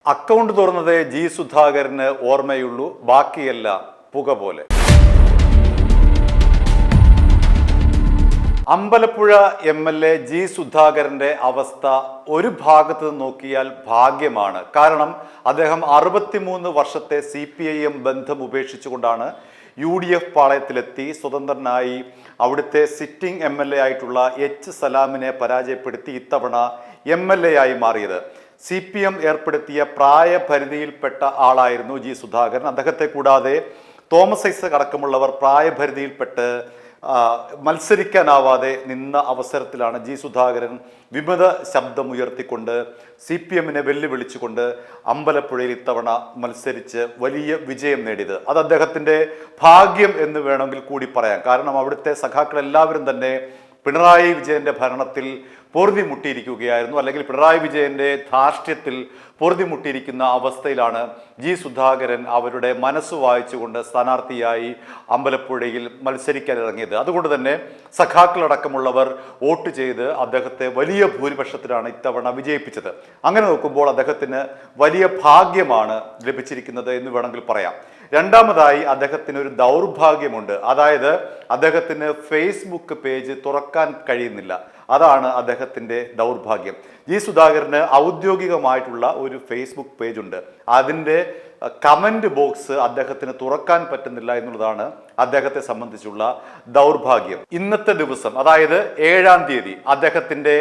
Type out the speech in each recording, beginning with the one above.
Account തുറന്നത് G സുധാകരന് ഓർമ്മയുള്ളൂ, ബാക്കിയെല്ലാം പുക പോലെ. അമ്പലപ്പുഴ MLA ജി സുധാകരന്റെ അവസ്ഥ ഒരു ഭാഗത്ത് നോക്കിയാൽ ഭാഗ്യമാണ്. കാരണം അദ്ദേഹം 63 വർഷത്തെ CPIM ബന്ധം ഉപേക്ഷിച്ചുകൊണ്ടാണ് UDF പാളയത്തിലെത്തി സ്വതന്ത്രനായി അവിടുത്തെ സിറ്റിംഗ് MLA ആയിട്ടുള്ള H സലാമിനെ പരാജയപ്പെടുത്തി ഇത്തവണ MLA ആയി മാറിയത്. CPM ഏർപ്പെടുത്തിയ പ്രായപരിധിയിൽപ്പെട്ട ആളായിരുന്നു ജി സുധാകരൻ. അദ്ദേഹത്തെ കൂടാതെ തോമസ് ഐസക് അടക്കമുള്ളവർ പ്രായപരിധിയിൽപ്പെട്ട് മത്സരിക്കാനാവാതെ നിന്ന അവസരത്തിലാണ് ജി സുധാകരൻ വിമത ശബ്ദമുയർത്തിക്കൊണ്ട് CPMനെ വെല്ലുവിളിച്ചുകൊണ്ട് അമ്പലപ്പുഴയിൽ ഇത്തവണ മത്സരിച്ച് വലിയ വിജയം നേടിയത്. അത് അദ്ദേഹത്തിൻ്റെ ഭാഗ്യം എന്ന് വേണമെങ്കിൽ കൂടി പറയാം. കാരണം അവിടുത്തെ സഖാക്കൾ എല്ലാവരും തന്നെ പിണറായി വിജയന്റെ ഭരണത്തിൽ പൊറുതിമുട്ടിയിരിക്കുകയായിരുന്നു, അല്ലെങ്കിൽ പിണറായി വിജയന്റെ ധാർഷ്ട്യത്തിൽ പൊറുതിമുട്ടിയിരിക്കുന്ന അവസ്ഥയിലാണ് ജി സുധാകരൻ അവരുടെ മനസ്സ് വായിച്ചുകൊണ്ട് സ്ഥാനാർത്ഥിയായി അമ്പലപ്പുഴയിൽ മത്സരിക്കാനിറങ്ങിയത്. അതുകൊണ്ട് തന്നെ സഖാക്കളടക്കമുള്ളവർ വോട്ട് ചെയ്ത് അദ്ദേഹത്തെ വലിയ ഭൂരിപക്ഷത്തിലാണ് ഇത്തവണ വിജയിപ്പിച്ചത്. അങ്ങനെ നോക്കുമ്പോൾ അദ്ദേഹത്തിന് വലിയ ഭാഗ്യമാണ് ലഭിച്ചിരിക്കുന്നത് എന്ന് വേണമെങ്കിൽ പറയാം. രണ്ടാമതായി അദ്ദേഹത്തിന് ഒരു ദൗർഭാഗ്യമുണ്ട്. അതായത് അദ്ദേഹത്തിന് ഫേസ്ബുക്ക് പേജ് തുറക്കാൻ കഴിയുന്നില്ല. അതാണ് അദ്ദേഹത്തിൻ്റെ ദൗർഭാഗ്യം. ജി സുധാകരന് ഔദ്യോഗികമായിട്ടുള്ള ഒരു ഫേസ്ബുക്ക് പേജ് ഉണ്ട്. അതിൻ്റെ കമൻറ്റ് ബോക്സ് അദ്ദേഹത്തിന് തുറക്കാൻ പറ്റുന്നില്ല എന്നുള്ളതാണ് അദ്ദേഹത്തെ സംബന്ധിച്ചുള്ള ദൗർഭാഗ്യം. ഇന്നത്തെ ദിവസം, അതായത് 7-ാം തീയതി അദ്ദേഹത്തിൻ്റെ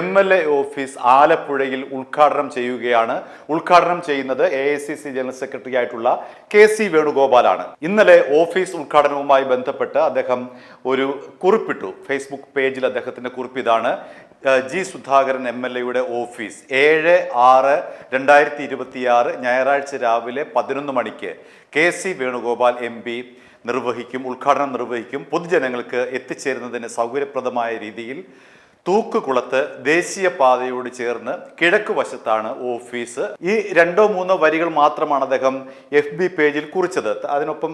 MLA ഓഫീസ് ആലപ്പുഴയിൽ ഉദ്ഘാടനം ചെയ്യുകയാണ്. ഉദ്ഘാടനം ചെയ്യുന്നത് AICC ജനറൽ സെക്രട്ടറി ആയിട്ടുള്ള KC വേണുഗോപാലാണ്. ഇന്നലെ ഓഫീസ് ഉദ്ഘാടനവുമായി ബന്ധപ്പെട്ട് അദ്ദേഹം ഒരു കുറിപ്പിട്ടു. ഫേസ്ബുക്ക് പേജിൽ അദ്ദേഹത്തിൻ്റെ കുറിപ്പ് ഇതാണ്: ജി സുധാകരൻ MLAയുടെ ഓഫീസ് 7/6/2026 ഞായറാഴ്ച രാവിലെ 11 മണിക്ക് KC വേണുഗോപാൽ MP ഉദ്ഘാടനം നിർവഹിക്കും. പൊതുജനങ്ങൾക്ക് എത്തിച്ചേരുന്നതിന് സൗകര്യപ്രദമായ രീതിയിൽ തൂക്കുകുളത്ത് ദേശീയപാതയോട് ചേർന്ന് കിഴക്ക് വശത്താണ് ഓഫീസ്. ഈ 2-3 വരികൾ മാത്രമാണ് അദ്ദേഹം FB പേജിൽ കുറിച്ചത്. അതിനൊപ്പം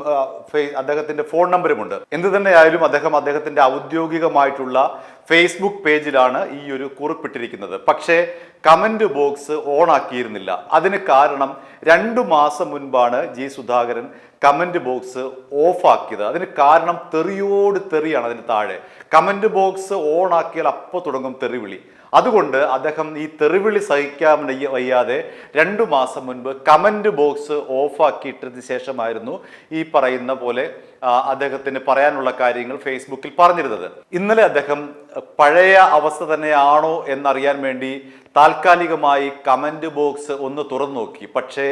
അദ്ദേഹത്തിന്റെ ഫോൺ നമ്പറുമുണ്ട്. എന്തു തന്നെയായാലും അദ്ദേഹത്തിന്റെ ഔദ്യോഗികമായിട്ടുള്ള ഫേസ്ബുക്ക് പേജിലാണ് ഈ ഒരു കുറിപ്പിട്ടിരിക്കുന്നത്. പക്ഷേ കമന്റ് ബോക്സ് ഓൺ ആക്കിയിരുന്നില്ല. അതിന് കാരണം 2 മാസം മുൻപാണ് G Sudhakaran comment box of ആക്കിയത്. അതിന് കാരണം തെറിയോട് തെറിയാണ്. അതിന് താഴെ കമന്റ് ബോക്സ് ഓൺ ആക്കിയാൽ അപ്പോൾ തുടങ്ങും തെറിവിളി. അതുകൊണ്ട് അദ്ദേഹം ഈ തെറിവിളി സഹിക്കാൻ വയ്യാതെ 2 മാസം മുൻപ് കമന്റ് ബോക്സ് ഓഫ് ആക്കിയിട്ടതിന് ശേഷമായിരുന്നു ഈ പറയുന്ന പോലെ അദ്ദേഹത്തിന് പറയാനുള്ള കാര്യങ്ങൾ ഫേസ്ബുക്കിൽ പറഞ്ഞിരുന്നത്. ഇന്നലെ അദ്ദേഹം പഴയ അവസ്ഥ തന്നെയാണോ എന്നറിയാൻ വേണ്ടി താൽക്കാലികമായി കമന്റ് ബോക്സ് ഒന്ന് തുറന്നു നോക്കി. പക്ഷേ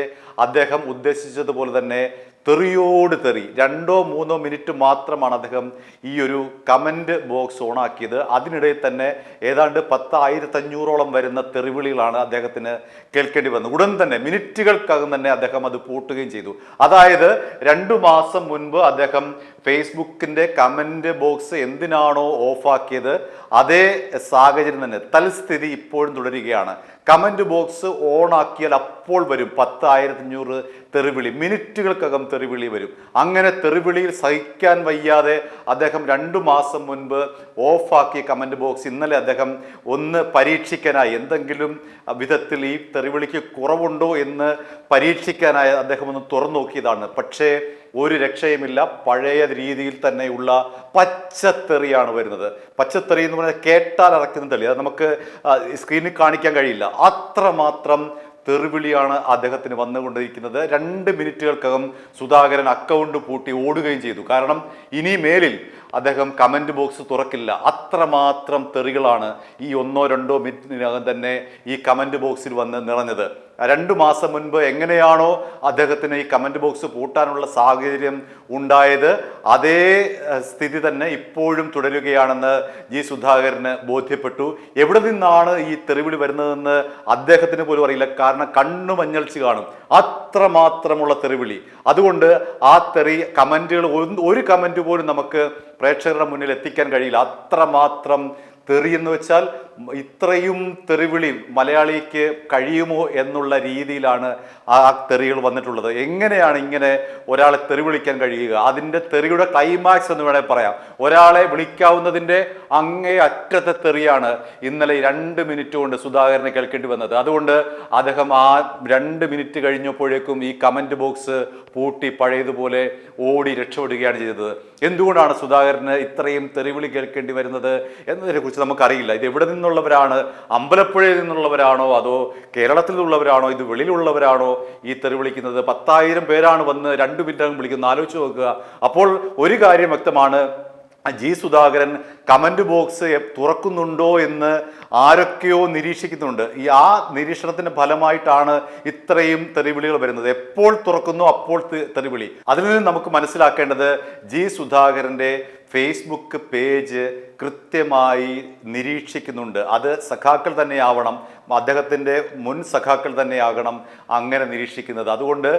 അദ്ദേഹം ഉദ്ദേശിച്ചതുപോലെ തന്നെ തെറിയോട് തെറി 2-3 മിനിറ്റ് മാത്രമാണ് അദ്ദേഹം ഈ ഒരു കമന്റ് ബോക്സ് ഓണാക്കിയത്. അതിനിടയിൽ തന്നെ ഏതാണ്ട് 10,500ഓളം വരുന്ന തെറിവിളികളാണ് അദ്ദേഹത്തിന് കേൾക്കേണ്ടി വന്നത്. ഉടൻ തന്നെ മിനിറ്റുകൾക്കകം തന്നെ അദ്ദേഹം അത് പൂട്ടുകയും ചെയ്തു. അതായത് 2 മാസം മുൻപ് അദ്ദേഹം ഫേസ്ബുക്കിന്റെ കമന്റ് ബോക്സ് എന്തിനാണോ ഓഫാക്കിയത് അതേ സാഹചര്യം തന്നെ തൽസ്ഥിതി ഇപ്പോഴും തുടരുകയാണ്. കമന്റ് ബോക്സ് ഓൺ ആക്കിയാൽ അപ്പോൾ വരും 10,500 തെറിവിളി, മിനിറ്റുകൾക്കകം തെറിവിളി വരും. അങ്ങനെ തെറിവിളിയിൽ സഹിക്കാൻ വയ്യാതെ അദ്ദേഹം 2 മാസം മുൻപ് ഓഫാക്കിയ കമന്റ് ബോക്സ് ഇന്നലെ അദ്ദേഹം ഒന്ന് പരീക്ഷിക്കാനായി, എന്തെങ്കിലും വിധത്തിൽ ഈ തെറിവിളിക്ക് കുറവുണ്ടോ എന്ന് പരീക്ഷിക്കാനായി അദ്ദേഹം ഒന്ന് തുറന്നു നോക്കിയതാണ്. പക്ഷേ ഒരു രക്ഷയുമില്ല. പഴയ രീതിയിൽ തന്നെയുള്ള പച്ചത്തെറിയാണ് വരുന്നത്. പച്ചത്തെറി എന്ന് പറഞ്ഞാൽ കേട്ടാൽ അറക്കുന്ന തെളി. അത് നമുക്ക് സ്ക്രീനിൽ കാണിക്കാൻ കഴിയില്ല. അത്രമാത്രം തെറിവിളിയാണ് അദ്ദേഹത്തിന് വന്നുകൊണ്ടിരിക്കുന്നത്. 2 മിനിറ്റുകൾക്കകം സുധാകരൻ അക്കൗണ്ട് പൂട്ടി ഓടുകയും ചെയ്തു. കാരണം ഇനി മേലിൽ അദ്ദേഹം കമന്റ് ബോക്സ് തുറക്കില്ല. അത്രമാത്രം തെറികളാണ് ഈ 1-2 മിനിറ്റിനകം തന്നെ ഈ കമന്റ് ബോക്സിൽ വന്ന് നിറഞ്ഞത്. 2 മാസം മുൻപ് എങ്ങനെയാണോ അദ്ദേഹത്തിന് ഈ കമന്റ് ബോക്സ് പൂട്ടാനുള്ള സാഹചര്യം ഉണ്ടായത് അതേ സ്ഥിതി തന്നെ ഇപ്പോഴും തുടരുകയാണെന്ന് ജി സുധാകരന് ബോധ്യപ്പെട്ടു. എവിടെ നിന്നാണ് ഈ തെറിവിളി വരുന്നതെന്ന് അദ്ദേഹത്തിന് പോലും അറിയില്ല. കാരണം കണ്ണു മഞ്ഞൾച്ച് കാണും, അത്രമാത്രമുള്ള തെറിവിളി. അതുകൊണ്ട് ആ കമന്റുകൾ ഒരു കമന്റ് പോലും നമുക്ക് പ്രേക്ഷകരുടെ മുന്നിൽ എത്തിക്കാൻ കഴിയില്ല. അത്രമാത്രം തെറി എന്ന് വെച്ചാൽ ഇത്രയും തെറിവിളി മലയാളിക്ക് കഴിയുമോ എന്നുള്ള രീതിയിലാണ് ആ തെറികൾ വന്നിട്ടുള്ളത്. എങ്ങനെയാണ് ഇങ്ങനെ ഒരാളെ തെറി വിളിക്കാൻ കഴിയുക? അതിൻ്റെ തെറിയുടെ ക്ലൈമാക്സ് എന്ന് വേണമെങ്കിൽ പറയാം. ഒരാളെ വിളിക്കാവുന്നതിൻ്റെ അങ്ങേ അറ്റത്തെ തെറിയാണ് ഇന്നലെ 2 മിനിറ്റ് കൊണ്ട് സുധാകരനെ കേൾക്കേണ്ടി വന്നത്. അതുകൊണ്ട് അദ്ദേഹം ആ 2 മിനിറ്റ് കഴിഞ്ഞപ്പോഴേക്കും ഈ കമന്റ് ബോക്സ് പൂട്ടി പഴയതുപോലെ ഓടി രക്ഷപ്പെടുകയാണ് ചെയ്തത്. എന്തുകൊണ്ടാണ് സുധാകരന് ഇത്രയും തെറിവിളി കേൾക്കേണ്ടി വരുന്നത് എന്നതിനെ കുറിച്ച് നമുക്കറിയില്ല. ഇത് എവിടെ നിന്നുള്ളവരാണ്? അമ്പലപ്പുഴയിൽ നിന്നുള്ളവരാണോ അതോ കേരളത്തിൽ നിന്നുള്ളവരാണോ? ഇത് വെളിയിലുള്ളവരാണോ ഈ തെറി വിളിക്കുന്നത്? 10,000 പേരാണ് വന്ന് 2 മിനിറ്റ് വിളിക്കുന്നത്. ആലോചിച്ച് നോക്കുക. അപ്പോൾ ഒരു കാര്യം വ്യക്തമാണ്, ജി സുധാകരൻ കമന്റ് ബോക്സ് തുറക്കുന്നുണ്ടോ എന്ന് ആരൊക്കെയോ നിരീക്ഷിക്കുന്നുണ്ട്. ആ നിരീക്ഷണത്തിന്റെ ഫലമായിട്ടാണ് ഇത്രയും തെറിവിളികൾ വരുന്നത്. എപ്പോൾ തുറക്കുന്നു അപ്പോൾ തെറിവിളി. അതിൽ നിന്ന് നമുക്ക് മനസ്സിലാക്കേണ്ടത് ജി സുധാകരന്റെ ഫേസ്ബുക്ക് പേജ് കൃത്യമായി നിരീക്ഷിക്കുന്നുണ്ട്. അത് സഖാക്കൾ തന്നെയാവണം, അദ്ദേഹത്തിൻ്റെ മുൻ സഖാക്കൾ തന്നെയാകണം അങ്ങനെ നിരീക്ഷിക്കുന്നത്. അതുകൊണ്ട്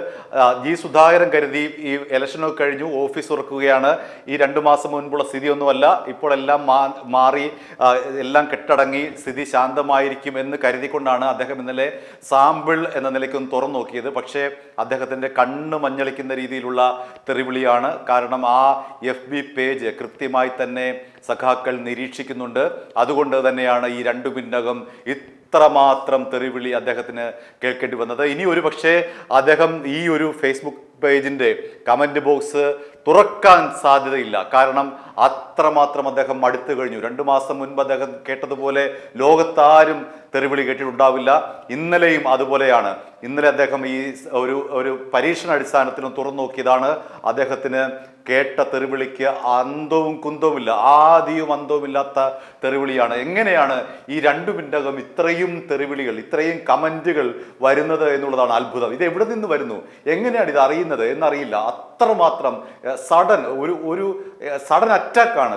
ജി സുധാകരൻ കരുതി ഈ ഇലക്ഷനൊക്കെ കഴിഞ്ഞു ഓഫീസ് തുറക്കുകയാണ്, ഈ 2 മാസം മുൻപുള്ള സ്ഥിതിയൊന്നുമല്ല, ഇപ്പോൾ എല്ലാം മാറി എല്ലാം കെട്ടടങ്ങി സ്ഥിതി ശാന്തമായിരിക്കും എന്ന് കരുതിക്കൊണ്ടാണ് അദ്ദേഹം ഇന്നലെ സാമ്പിൾ എന്ന നിലയ്ക്കൊന്ന് തുറന്നു നോക്കിയത്. പക്ഷേ അദ്ദേഹത്തിൻ്റെ കണ്ണ് മഞ്ഞളിക്കുന്ന രീതിയിലുള്ള തെറിവിളിയാണ്. കാരണം ആ FB പേജ് കൃത്യമായി തന്നെ സഖാക്കൾ നിരീക്ഷിക്കുന്നുണ്ട്. അതുകൊണ്ട് തന്നെയാണ് ഈ 2 മിനിറ്റകം ഇത്രമാത്രം തെറിവിളി അദ്ദേഹത്തിന് കേൾക്കേണ്ടി വന്നത്. ഇനി ഒരു പക്ഷേ അദ്ദേഹം ഈ ഒരു ഫേസ്ബുക്ക് പേജിൻ്റെ കമൻറ്റ് ബോക്സ് തുറക്കാൻ സാധ്യതയില്ല. കാരണം അത്രമാത്രം അദ്ദേഹം മടുത്തു കഴിഞ്ഞു. 2 മാസം മുൻപ് അദ്ദേഹം കേട്ടതുപോലെ ലോകത്താരും തെറിവിളി കേട്ടിട്ടുണ്ടാവില്ല. ഇന്നലെയും അതുപോലെയാണ്. ഇന്നലെ അദ്ദേഹം ഈ ഒരു പരീക്ഷണ അടിസ്ഥാനത്തിലും തുറന്നു നോക്കിയതാണ്. അദ്ദേഹത്തിന് കേട്ട തെറിവിളിക്ക് അന്തവും കുന്തവുമില്ല, ആദിയും അന്തവുമില്ലാത്ത തെറിവിളിയാണ്. എങ്ങനെയാണ് ഈ 2 മിനിറ്റകം ഇത്രയും തെറിവിളികൾ, ഇത്രയും കമന്റുകൾ വരുന്നത് എന്നുള്ളതാണ് അത്ഭുതം. ഇത് എവിടെ നിന്ന് വരുന്നു, എങ്ങനെയാണ് ഇത് അറിയുന്നത് എന്നറിയില്ല. അത്രമാത്രം സഡൻ അറ്റാക്കാണ്.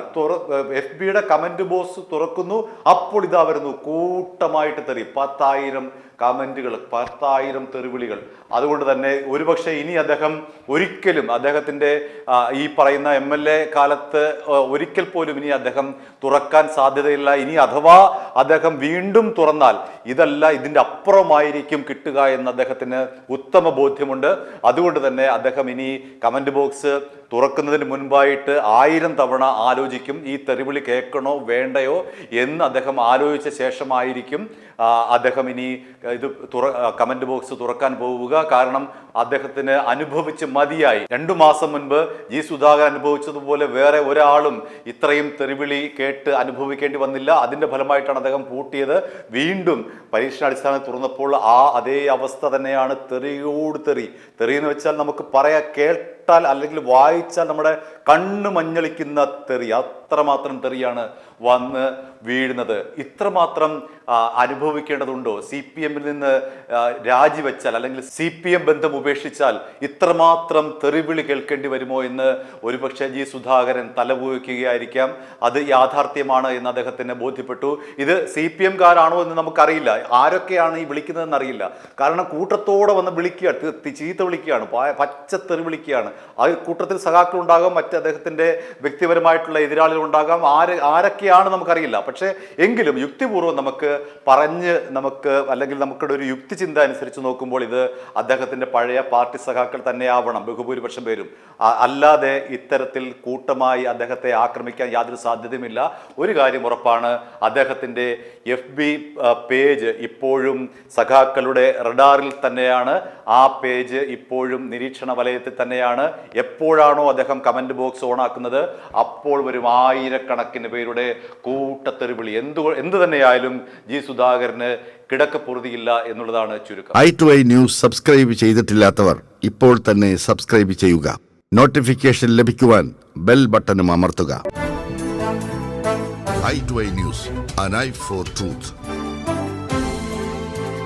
FBയുടെ കമന്റ് ബോക്സ് തുറക്കുന്നു, അപ്പോൾ ഇതാ വരുന്നു കൂട്ടമായിട്ട് തെറി. 10,000 കമന്റുകൾ, 10,000 തെറിവിളികൾ. അതുകൊണ്ട് തന്നെ ഒരുപക്ഷെ ഇനി അദ്ദേഹം ഒരിക്കലും അദ്ദേഹത്തിൻ്റെ ഈ പറയുന്ന MLA കാലത്ത് ഒരിക്കൽ പോലും ഇനി അദ്ദേഹം തുറക്കാൻ സാധ്യതയില്ല. ഇനി അഥവാ അദ്ദേഹം വീണ്ടും തുറന്നാൽ ഇതിൻ്റെ അപ്പുറമായിരിക്കും കിട്ടുക എന്ന് അദ്ദേഹത്തിന് ഉത്തമ ബോധ്യമുണ്ട്. അതുകൊണ്ട് തന്നെ അദ്ദേഹം ഇനി കമന്റ് ബോക്സ് തുറക്കുന്നതിന് മുൻപായിട്ട് 1000 തവണ ആലോചിക്കും. ഈ തെറിവിളി കേൾക്കണോ വേണ്ടയോ എന്ന് അദ്ദേഹം ആലോചിച്ച ശേഷമായിരിക്കും അദ്ദേഹം ഇനി ഇത് കമന്റ് ബോക്സ് തുറക്കാൻ പോവുക. കാരണം അദ്ദേഹത്തിന് അനുഭവിച്ച് മതിയായി. 2 മാസം മുൻപ് ജി സുധാകരൻ അനുഭവിച്ചതുപോലെ വേറെ ഒരാളും ഇത്രയും തെറിവിളി കേട്ട് അനുഭവിക്കേണ്ടി വന്നില്ല. അതിന്റെ ഫലമായിട്ടാണ് അദ്ദേഹം പൂട്ടിയത്. വീണ്ടും പരീക്ഷണാടിസ്ഥാനത്തിൽ തുറന്നപ്പോൾ അതേ അവസ്ഥ തന്നെയാണ്. തെറിയോട് തെറി. തെറി എന്ന് വെച്ചാൽ നമുക്ക് കേട്ടാൽ അല്ലെങ്കിൽ വായിച്ചാൽ നമ്മുടെ കണ്ണ് മഞ്ഞളിക്കുന്ന തെറി. അത്രമാത്രം തെറിയാണ് വന്ന് വീഴുന്നത്. ഇത്രമാത്രം അനുഭവിക്കേണ്ടതുണ്ടോ? CPMൽ നിന്ന് രാജിവെച്ചാൽ അല്ലെങ്കിൽ CPM ബന്ധം ഉപേക്ഷിച്ചാൽ ഇത്രമാത്രം തെറിവിളി കേൾക്കേണ്ടി വരുമോ എന്ന് ഒരുപക്ഷെ ജി സുധാകരൻ തലപൂയ്ക്കുകയായിരിക്കാം. അത് യാഥാർത്ഥ്യമാണ് എന്ന് അദ്ദേഹത്തിന് ബോധ്യപ്പെട്ടു. ഇത് CPMകാരാണോ എന്ന് നമുക്കറിയില്ല, ആരൊക്കെയാണ് ഈ വിളിക്കുന്നതെന്ന് അറിയില്ല. കാരണം കൂട്ടത്തോടെ വന്ന് വിളിക്കുക, ചീത്ത വിളിക്കുകയാണ്, പച്ച തെറി വിളിക്കുകയാണ്. ആ കൂട്ടത്തിൽ സഖാക്കളുണ്ടാകാം, മറ്റ് അദ്ദേഹത്തിൻ്റെ വ്യക്തിപരമായിട്ടുള്ള എതിരാളികൾ ഉണ്ടാകാം, ആരൊക്കെയാണ് നമുക്കറിയില്ല. പക്ഷേ എങ്കിലും യുക്തിപൂർവ്വം നമുക്ക് അല്ലെങ്കിൽ നമുക്കുടെ ഒരു യുക്തിചിന്ത അനുസരിച്ച് നോക്കുമ്പോൾ ഇത് അദ്ദേഹത്തിൻ്റെ പഴയ പാർട്ടി സഖാക്കൾ തന്നെയാവണം ബഹുഭൂരിപക്ഷം പേരും. അല്ലാതെ ഇത്തരത്തിൽ കൂട്ടമായി അദ്ദേഹത്തെ ആക്രമിക്കാൻ യാതൊരു സാധ്യതയുമില്ല. ഒരു കാര്യം ഉറപ്പാണ്, അദ്ദേഹത്തിൻ്റെ FB പേജ് ഇപ്പോഴും സഖാക്കളുടെ റഡാറിൽ തന്നെയാണ്. ആ പേജ് ഇപ്പോഴും നിരീക്ഷണ വലയത്തിൽ തന്നെയാണ്. എപ്പോഴാണോ അദ്ദേഹം കമന്റ് ബോക്സ് ഓണാക്കുന്നത് അപ്പോൾ വരും ആയിരക്കണക്കിന് പേരുടെ കൂട്ടത്തെറിവിളി. എന്ത് തന്നെയായാലും ജി സുധാകരന് കിടക്കപ്പൊറുതിയില്ല എന്നുള്ളതാണ് ചുരുക്കം. i2i ന്യൂസ് സബ്സ്ക്രൈബ് ചെയ്തിട്ടില്ലാത്തവർ ഇപ്പോൾ തന്നെ സബ്സ്ക്രൈബ് ചെയ്യുക. നോട്ടിഫിക്കേഷൻ ലഭിക്കുവാൻ ബെൽ ബട്ടണും അമർത്തുക. i2i news, an eye for truth.